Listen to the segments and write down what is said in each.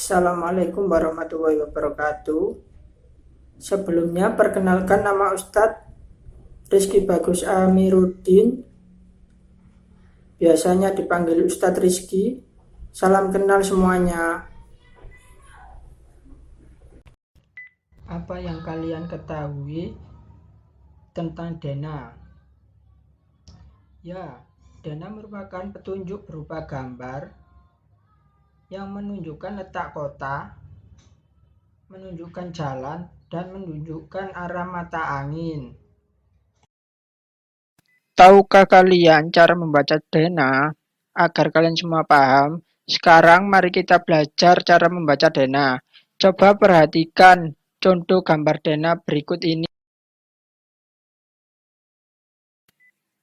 Assalamualaikum warahmatullahi wabarakatuh. Sebelumnya perkenalkan, nama Ustadz Rizky Bagus Amiruddin, biasanya dipanggil Ustadz Rizky. Salam kenal semuanya. Apa yang kalian ketahui tentang Dena? Ya, Dena merupakan petunjuk berupa gambar yang menunjukkan letak kota, menunjukkan jalan, dan menunjukkan arah mata angin. Tahukah kalian cara membaca Dena? Agar kalian semua paham, sekarang mari kita belajar cara membaca Dena. Coba perhatikan contoh gambar Dena berikut ini.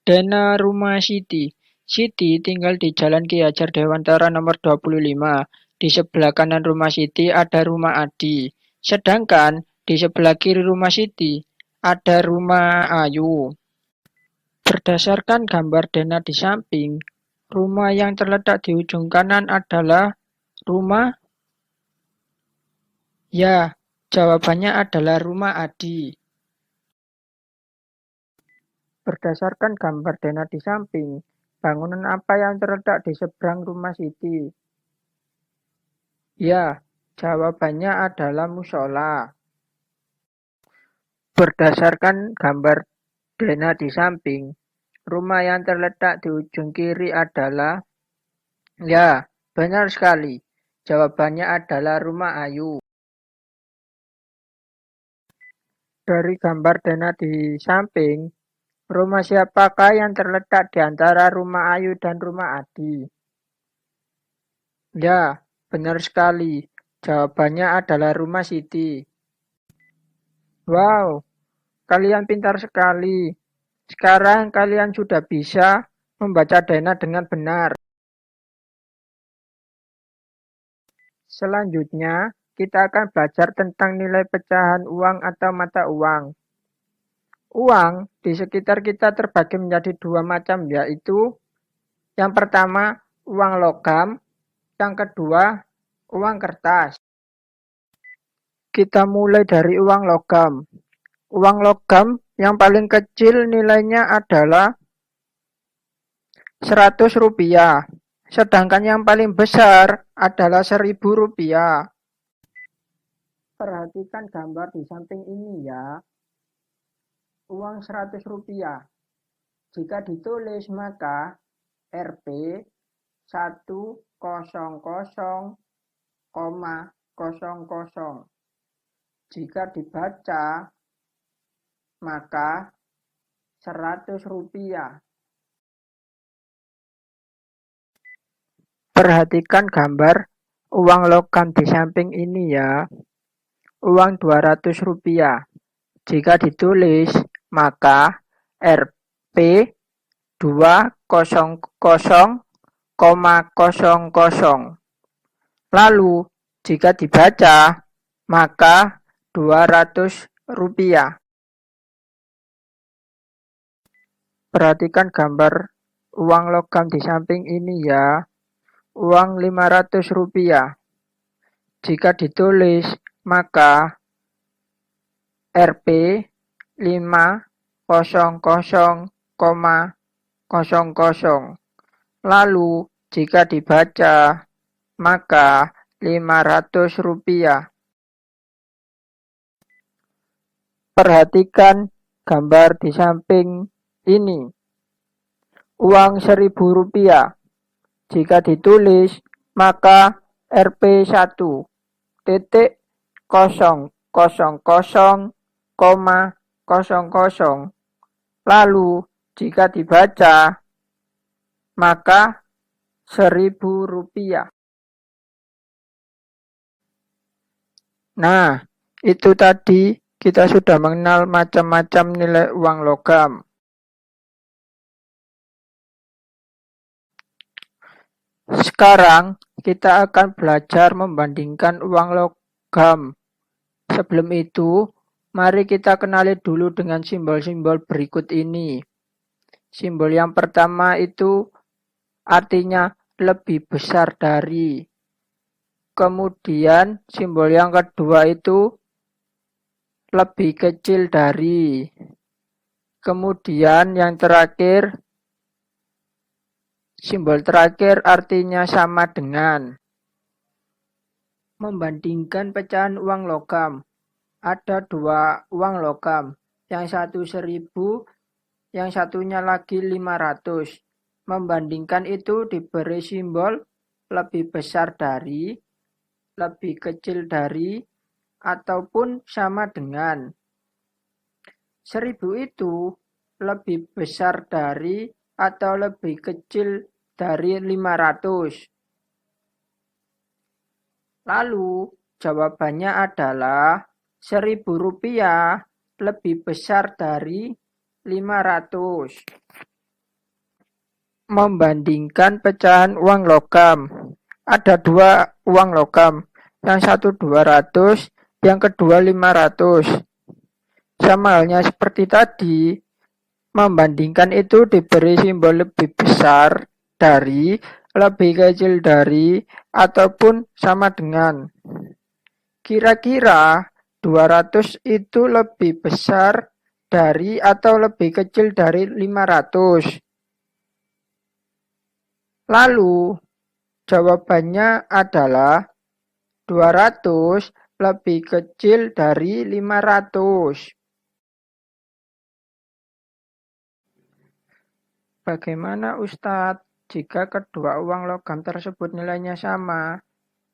Dena rumah Siti. Siti tinggal di Jalan Ki Hajar Dewantara nomor 25. Di sebelah kanan rumah Siti ada rumah Adi. Sedangkan di sebelah kiri rumah Siti ada rumah Ayu. Berdasarkan gambar Dena di samping, rumah yang terletak di ujung kanan adalah rumah. Ya, jawabannya adalah rumah Adi. Berdasarkan gambar Dena di samping, bangunan apa yang terletak di seberang rumah Siti? Ya, jawabannya adalah musola. Berdasarkan gambar Dena di samping, rumah yang terletak di ujung kiri adalah. Ya, benar sekali. Jawabannya adalah rumah Ayu. Dari gambar Dena di samping, rumah siapakah yang terletak di antara rumah Ayu dan rumah Adi? Ya, benar sekali. Jawabannya adalah rumah Siti. Wow, kalian pintar sekali. Sekarang kalian sudah bisa membaca Dena dengan benar. Selanjutnya, kita akan belajar tentang nilai pecahan uang atau mata uang. Uang di sekitar kita terbagi menjadi dua macam, yaitu yang pertama uang logam, yang kedua uang kertas. Kita mulai dari uang logam. Uang logam yang paling kecil nilainya adalah 100 rupiah. Sedangkan yang paling besar adalah 1000 rupiah. Perhatikan gambar di samping ini ya. Uang 100 rupiah. Jika ditulis maka Rp 100,00. Jika dibaca maka 100 rupiah. Perhatikan gambar uang logam di samping ini ya. Uang 200 rupiah. Jika ditulis maka Rp 200,00. Lalu jika dibaca maka 200 rupiah. Perhatikan gambar uang logam di samping ini ya. Uang 500 rupiah. Jika ditulis maka Rp 500,00. Lalu jika dibaca maka 500 rupiah. Perhatikan gambar di samping ini. Uang 1000 rupiah. Jika ditulis maka Rp 1,000,00. Lalu jika dibaca maka 1000 rupiah. Nah, itu tadi kita sudah mengenal macam-macam nilai uang logam. Sekarang kita akan belajar membandingkan uang logam. Sebelum itu, mari kita kenali dulu dengan simbol-simbol berikut ini. Simbol yang pertama itu artinya lebih besar dari. Kemudian simbol yang kedua itu lebih kecil dari. Kemudian yang terakhir, simbol terakhir artinya sama dengan. Membandingkan pecahan uang logam. Ada dua uang logam. Yang satu 1.000, yang satunya lagi 500. Membandingkan itu diberi simbol lebih besar dari, lebih kecil dari, ataupun sama dengan. 1.000 itu lebih besar dari atau lebih kecil dari 500. Lalu jawabannya adalah 1.000 rupiah lebih besar dari 500. Membandingkan pecahan uang logam. Ada dua uang logam. Yang satu 200, yang kedua 500. Sama halnya seperti tadi, membandingkan itu diberi simbol lebih besar dari, lebih kecil dari, ataupun sama dengan. Kira-kira 200 itu lebih besar dari atau lebih kecil dari 500. Lalu jawabannya adalah 200 lebih kecil dari 500. Bagaimana Ustadz? Jika kedua uang logam tersebut nilainya sama,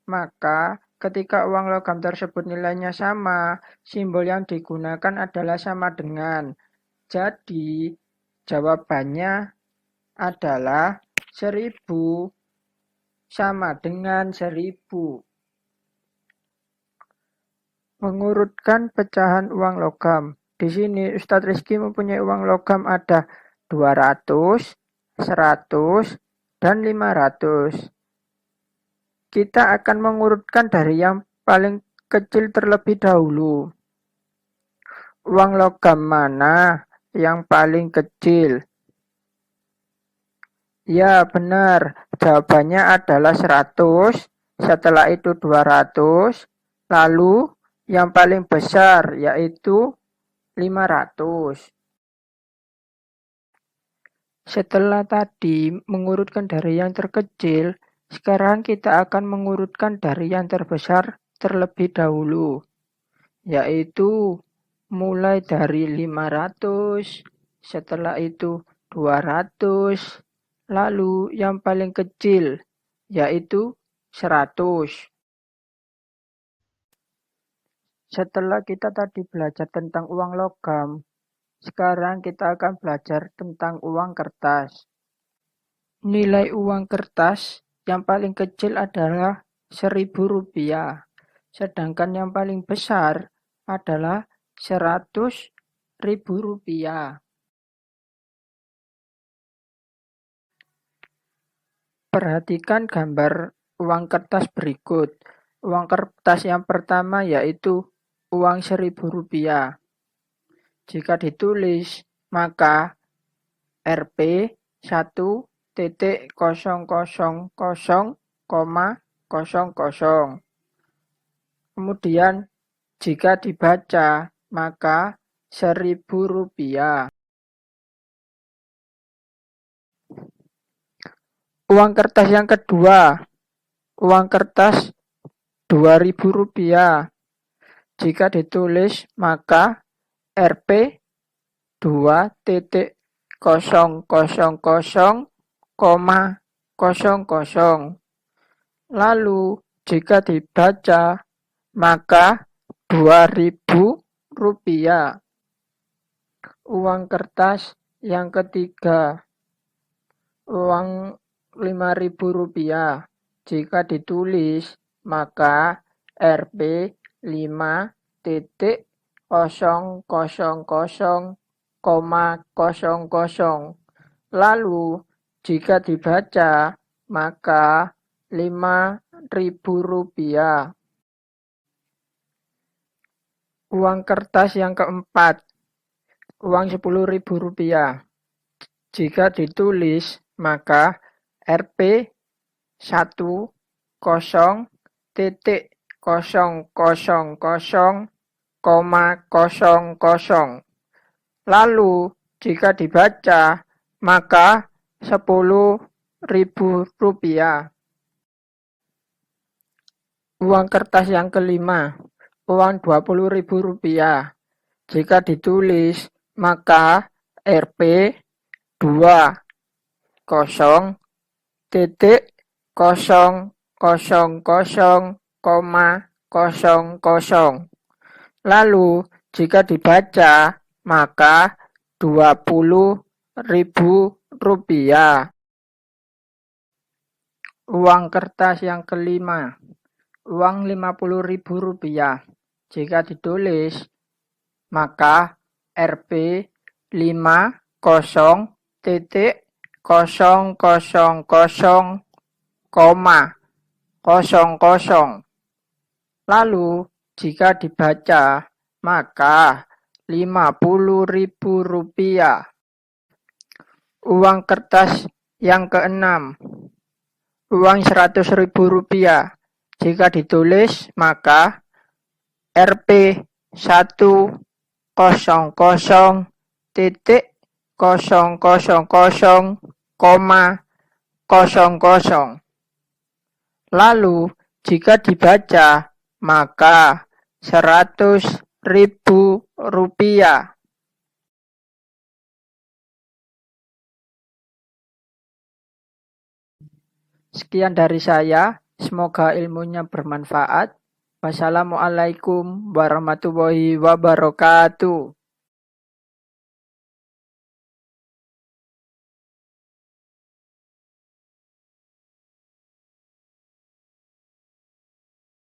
maka ketika uang logam tersebut nilainya sama, simbol yang digunakan adalah sama dengan. Jadi, jawabannya adalah 1.000 sama dengan 1.000. Mengurutkan pecahan uang logam. Di sini Ustadz Rizky mempunyai uang logam ada 200, 100, dan 500. Kita akan mengurutkan dari yang paling kecil terlebih dahulu. Uang logam mana yang paling kecil? Ya, benar. Jawabannya adalah 100, setelah itu 200, lalu yang paling besar yaitu 500. Setelah tadi mengurutkan dari yang terkecil, sekarang kita akan mengurutkan dari yang terbesar terlebih dahulu, yaitu mulai dari 500, setelah itu 200, lalu yang paling kecil yaitu 100. Setelah kita tadi belajar tentang uang logam, sekarang kita akan belajar tentang uang kertas. Nilai uang kertas yang paling kecil adalah 1.000 rupiah, sedangkan yang paling besar adalah 100.000 rupiah. Perhatikan gambar uang kertas berikut. Uang kertas yang pertama yaitu uang 1.000 rupiah. Jika ditulis, maka Rp 1.000,00. Kemudian jika dibaca, maka 1.000 rupiah. Uang kertas yang kedua, uang kertas 2.000 rupiah. Jika ditulis, maka Rp 2.000,00. Lalu jika dibaca, maka 2.000 rupiah. Uang kertas yang ketiga, uang 5.000 rupiah. Jika ditulis, maka Rp 5.000,00. Lalu jika dibaca, maka 5.000 rupiah. Uang kertas yang keempat, uang 10.000 rupiah. Jika ditulis, maka Rp 1.000,00. titik kosong kosong kosong koma kosong kosong. Lalu jika dibaca maka 10.000 rupiah. Uang kertas yang kelima, uang 20.000 rupiah. Jika ditulis maka Rp 2 kosong titik kosong kosong kosong koma kosong kosong. Lalu jika dibaca maka 20.000 rupiah. Uang kertas yang kelima, uang 50.000 rupiah. Jika ditulis maka Rp 5 kosong titik kosong kosong kosong koma kosong kosong. Lalu jika dibaca maka 50.000 rupiah. Uang kertas yang keenam, uang 100.000 rupiah. Jika ditulis maka Rp 1 kosong kosong titik kosong kosong kosong koma kosong kosong. Lalu jika dibaca maka 100.000 rupiah. Sekian dari saya, semoga ilmunya bermanfaat. Wassalamualaikum warahmatullahi wabarakatuh.